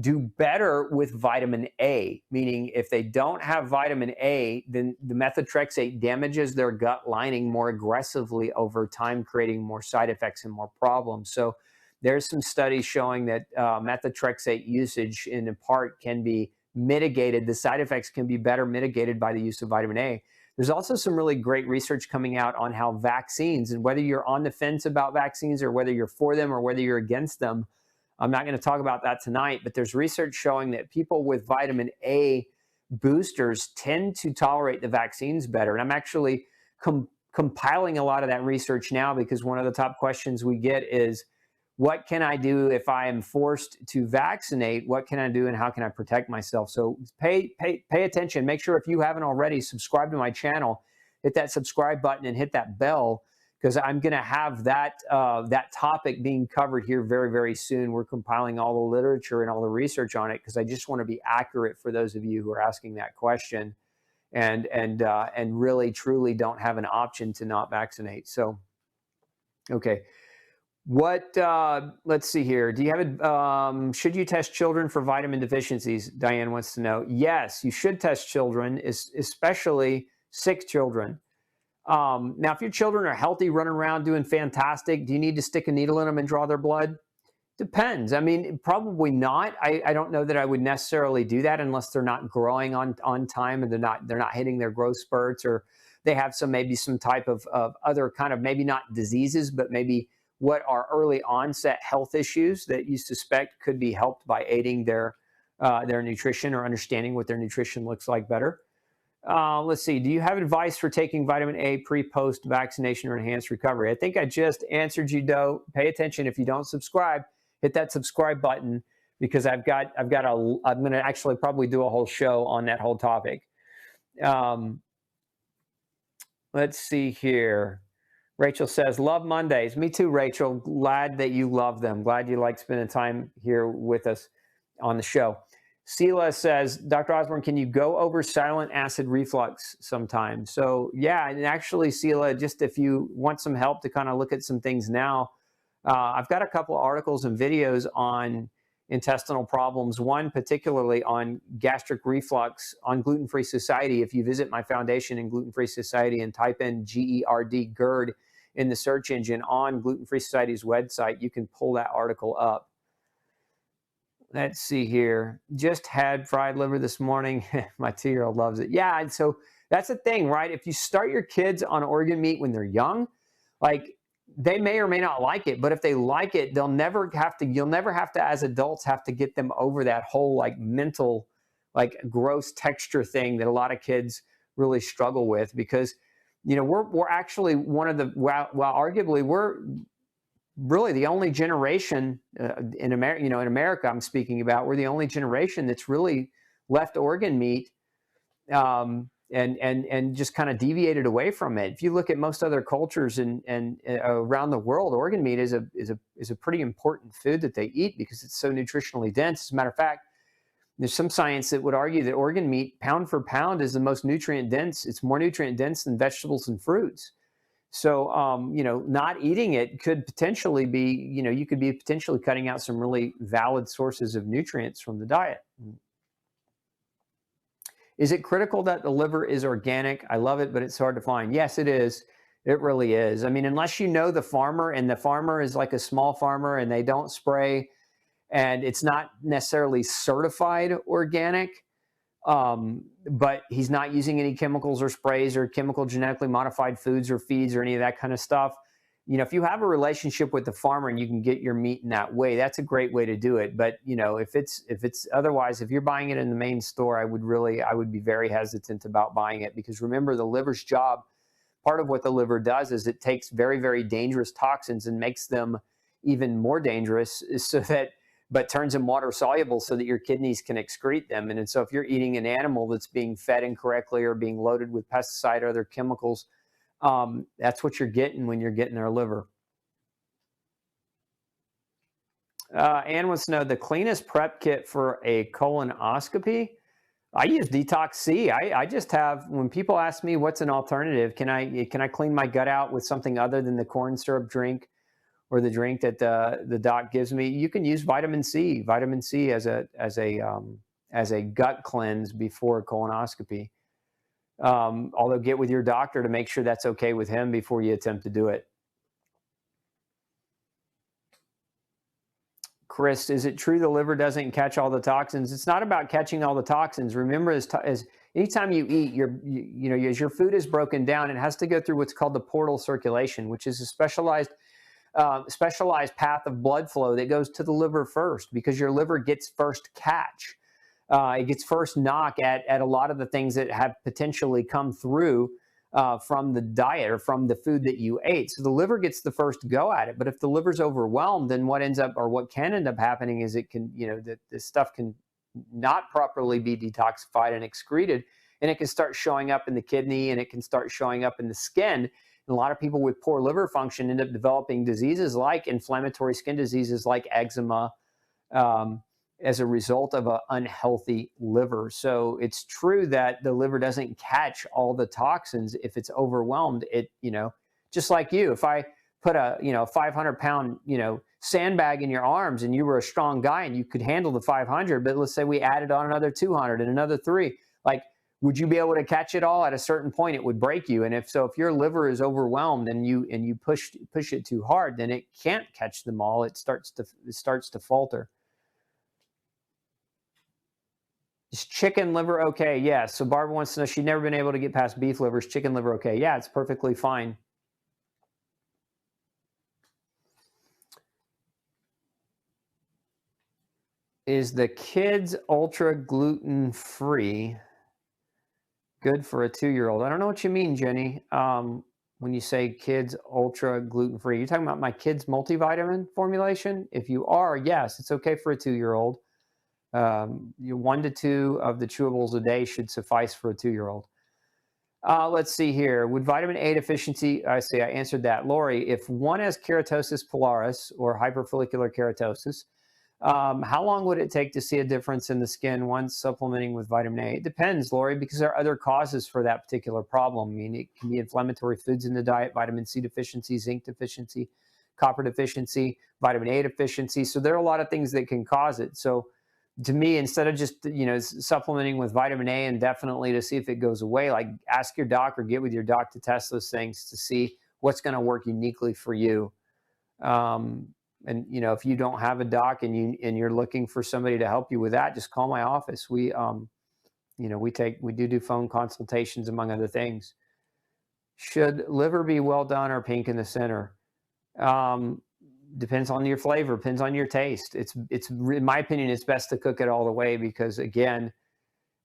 do better with vitamin A, meaning if they don't have vitamin A, then the methotrexate damages their gut lining more aggressively over time, creating more side effects and more problems. So there's some studies showing that methotrexate usage in part can be mitigated. The side effects can be better mitigated by the use of vitamin A. There's also some really great research coming out on how vaccines, and whether you're on the fence about vaccines or whether you're for them or whether you're against them, I'm not going to talk about that tonight, but there's research showing that people with vitamin A boosters tend to tolerate the vaccines better. And I'm actually compiling a lot of that research now because one of the top questions we get is, what can I do if I am forced to vaccinate? What can I do and how can I protect myself? So pay attention. Make sure if you haven't already, subscribe to my channel, hit that subscribe button and hit that bell, because I'm going to have that topic being covered here very, very soon. We're compiling all the literature and all the research on it because I just want to be accurate for those of you who are asking that question and really, truly don't have an option to not vaccinate. So, okay. Let's see here. Do you have should you test children for vitamin deficiencies? Diane wants to know. Yes, you should test children, especially sick children. Now, if your children are healthy, running around doing fantastic, do you need to stick a needle in them and draw their blood? Depends. I mean, probably not. I don't know that I would necessarily do that unless they're not growing on time and they're not hitting their growth spurts, or they have maybe some type of other kind of, maybe not diseases, but maybe what are early onset health issues that you suspect could be helped by aiding their nutrition or understanding what their nutrition looks like better. Let's see. Do you have advice for taking vitamin A pre-post vaccination or enhanced recovery? I think I just answered you, though. Pay attention. If you don't subscribe, hit that subscribe button because I'm going to actually probably do a whole show on that whole topic. Let's see here. Rachel says, love Mondays. Me too, Rachel. Glad that you love them. Glad you like spending time here with us on the show. Sela says, Dr. Osborne, can you go over silent acid reflux sometime? So yeah, and actually, Sela, just if you want some help to kind of look at some things now, I've got a couple of articles and videos on intestinal problems, one particularly on gastric reflux on Gluten Free Society. If you visit my foundation in Gluten Free Society and type in GERD in the search engine on Gluten Free Society's website, you can pull that article up. Let's see here. Just had fried liver this morning. My 2-year-old loves it. Yeah, and so that's the thing, right? If you start your kids on organ meat when they're young, like they may or may not like it, but if they like it, you'll never have to, as adults, have to get them over that whole like mental, like gross texture thing that a lot of kids really struggle with, because, we're actually one of the, well, arguably we're really the only generation in America, in America I'm speaking about, we're the only generation that's really left organ meat, and just kind of deviated away from it. If you look at most other cultures and around the world, organ meat is a pretty important food that they eat because it's so nutritionally dense. As a matter of fact, there's some science that would argue that organ meat, pound for pound, is the most nutrient dense. It's more nutrient dense than vegetables and fruits. So, not eating it could potentially be, you could be potentially cutting out some really valid sources of nutrients from the diet. Is it critical that the liver is organic? I love it, but it's hard to find. Yes, it is. It really is. I mean, unless you know the farmer, and the farmer is like a small farmer and they don't spray, and it's not necessarily certified organic, but he's not using any chemicals or sprays or chemical genetically modified foods or feeds or any of that kind of stuff. If you have a relationship with the farmer and you can get your meat in that way, that's a great way to do it. But if it's otherwise, if you're buying it in the main store, I would be very hesitant about buying it, because remember, the liver's job, part of what the liver does is it takes very, very dangerous toxins and makes them even more dangerous, but turns them water soluble so that your kidneys can excrete them. And so if you're eating an animal that's being fed incorrectly or being loaded with pesticide or other chemicals, that's what you're getting when you're getting their liver. Ann wants to know the cleanest prep kit for a colonoscopy. I use Detox C. I just have, when people ask me what's an alternative, can I clean my gut out with something other than the corn syrup drink or the drink that the doc gives me? You can use vitamin C. Vitamin C as a gut cleanse before a colonoscopy. Although get with your doctor to make sure that's okay with him before you attempt to do it. Chris, is it true the liver doesn't catch all the toxins? It's not about catching all the toxins. Remember, as anytime you eat, as your food is broken down, it has to go through what's called the portal circulation, which is a specialized path of blood flow that goes to the liver first, because your liver gets first catch. It gets first knock at a lot of the things that have potentially come through from the diet or from the food that you ate. So the liver gets the first go at it. But if the liver's overwhelmed, then what can end up happening is it can, this stuff can not properly be detoxified and excreted, and it can start showing up in the kidney, and it can start showing up in the skin. And a lot of people with poor liver function end up developing diseases like inflammatory skin diseases like eczema, as a result of an unhealthy liver. So it's true that the liver doesn't catch all the toxins if it's overwhelmed. Just like you, if I put a 500-pound sandbag in your arms and you were a strong guy and you could handle the 500, but let's say we added on another 200 and another 3, would you be able to catch it all? At a certain point, it would break you. And if your liver is overwhelmed and you push it too hard, then it can't catch them all. It starts to falter. Is chicken liver okay? Yeah. So Barbara wants to know, she'd never been able to get past beef liver. Is chicken liver okay? Yeah, it's perfectly fine. Is the kids ultra gluten free good for a 2-year-old? I don't know what you mean, Jenny. When you say kids ultra gluten free, you're talking about my kids multivitamin formulation? If you are, yes, it's okay for a 2-year-old. 1 to 2 of the chewables a day should suffice for a 2-year-old. Let's see here. Would vitamin A deficiency, I answered that. Lori, if one has keratosis pilaris or hyperfollicular keratosis, how long would it take to see a difference in the skin once supplementing with vitamin A? It depends, Lori, because there are other causes for that particular problem. I mean, it can be inflammatory foods in the diet, vitamin C deficiency, zinc deficiency, copper deficiency, vitamin A deficiency. So there are a lot of things that can cause it. So to me, instead of just supplementing with vitamin A indefinitely to see if it goes away, ask your doc or get with your doc to test those things to see what's going to work uniquely for you. And if you don't have a doc and you're looking for somebody to help you with that, just call my office. We do phone consultations, among other things. Should liver be well done or pink in the center? Depends on your flavor, depends on your taste. In my opinion, it's best to cook it all the way because again,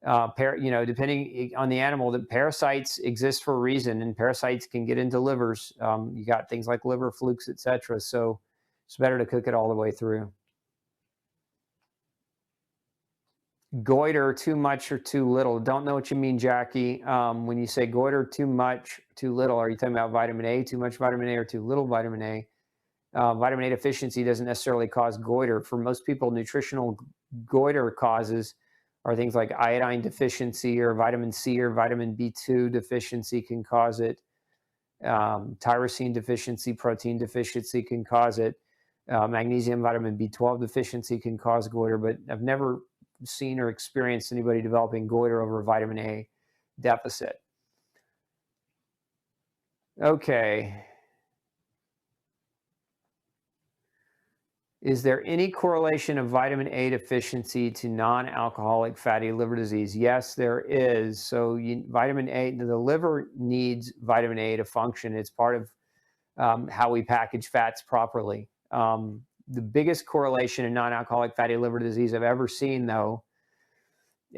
depending on the animal, the parasites exist for a reason, and parasites can get into livers. You got things like liver flukes, etc. So it's better to cook it all the way through. Goiter, too much or too little? Don't know what you mean, Jackie. When you say goiter, too much, too little, are you talking about vitamin A, too much vitamin A, or too little vitamin A? Vitamin A deficiency doesn't necessarily cause goiter. For most people, nutritional goiter causes are things like iodine deficiency or vitamin C or vitamin B2 deficiency can cause it. Tyrosine deficiency, protein deficiency can cause it. Magnesium, vitamin B12 deficiency can cause goiter, but I've never seen or experienced anybody developing goiter over vitamin A deficit. Okay. Is there any correlation of vitamin A deficiency to non-alcoholic fatty liver disease? Yes, there is. So vitamin A, the liver needs vitamin A to function. It's part of how we package fats properly. The biggest correlation in non-alcoholic fatty liver disease I've ever seen, though,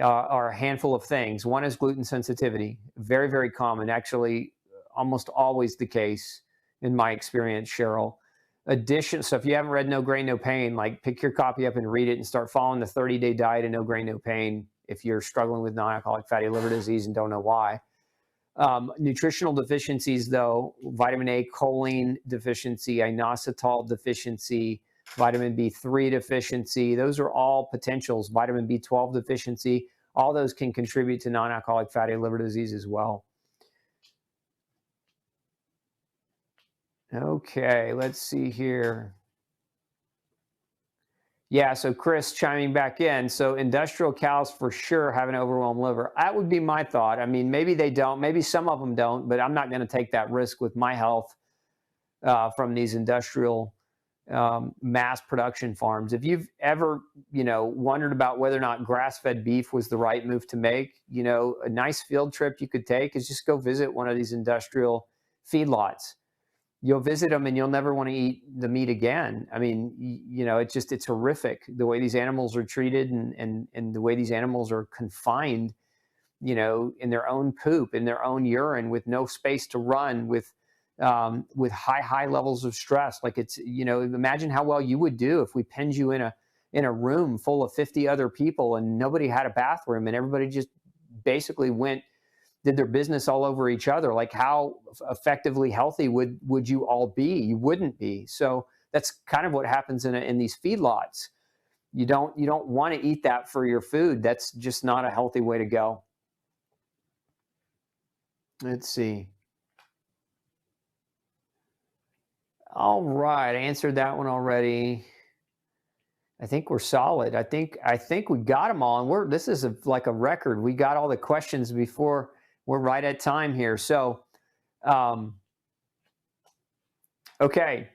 are a handful of things. One is gluten sensitivity, very, very common, actually almost always the case in my experience, Cheryl. So if you haven't read No Grain, No Pain, like pick your copy up and read it and start following the 30-day diet of No Grain, No Pain if you're struggling with non-alcoholic fatty liver disease and don't know why. Nutritional deficiencies, though, vitamin A, choline deficiency, inositol deficiency, vitamin B3 deficiency, those are all potentials. Vitamin B12 deficiency, all those can contribute to non-alcoholic fatty liver disease as well. Okay, let's see here. Yeah, so Chris chiming back in. So industrial cows for sure have an overwhelmed liver. That would be my thought. I mean, maybe they don't, maybe some of them don't, but I'm not going to take that risk with my health from these industrial mass production farms. If you've ever, wondered about whether or not grass-fed beef was the right move to make, a nice field trip you could take is just go visit one of these industrial feedlots. You'll visit them and you'll never want to eat the meat again. I mean, it's horrific the way these animals are treated and the way these animals are confined, in their own poop, in their own urine, with no space to run, with high levels of stress. Like imagine how well you would do if we penned you in a room full of 50 other people and nobody had a bathroom and everybody just basically did their business all over each other. Like how effectively healthy would you all be? You wouldn't be. So that's kind of what happens in these feedlots. You don't want to eat that for your food. That's just not a healthy way to go. Let's see. All right, I answered that one already. I think we're solid. I think we got them all, and this is like a record. We got all the questions before. We're right at time here. So, okay.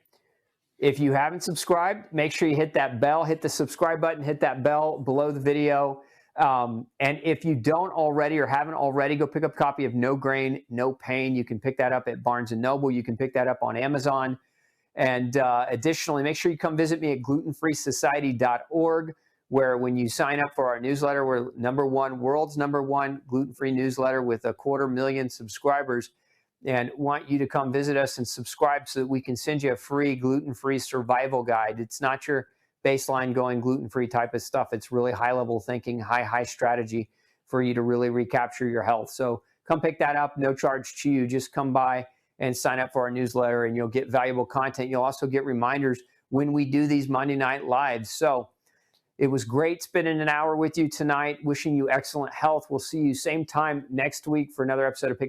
If you haven't subscribed, make sure you hit that bell, hit the subscribe button, hit that bell below the video. And if you don't already or haven't already, go pick up a copy of No Grain, No Pain. You can pick that up at Barnes & Noble. You can pick that up on Amazon. And additionally, make sure you come visit me at glutenfreesociety.org, where when you sign up for our newsletter, we're world's number one gluten-free newsletter with 250,000 subscribers, and want you to come visit us and subscribe so that we can send you a free gluten-free survival guide. It's not your baseline going gluten-free type of stuff. It's really high-level thinking, high strategy for you to really recapture your health. So come pick that up, no charge to you. Just come by and sign up for our newsletter, and you'll get valuable content. You'll also get reminders when we do these Monday Night Lives. So it was great spending an hour with you tonight. Wishing you excellent health. We'll see you same time next week for another episode of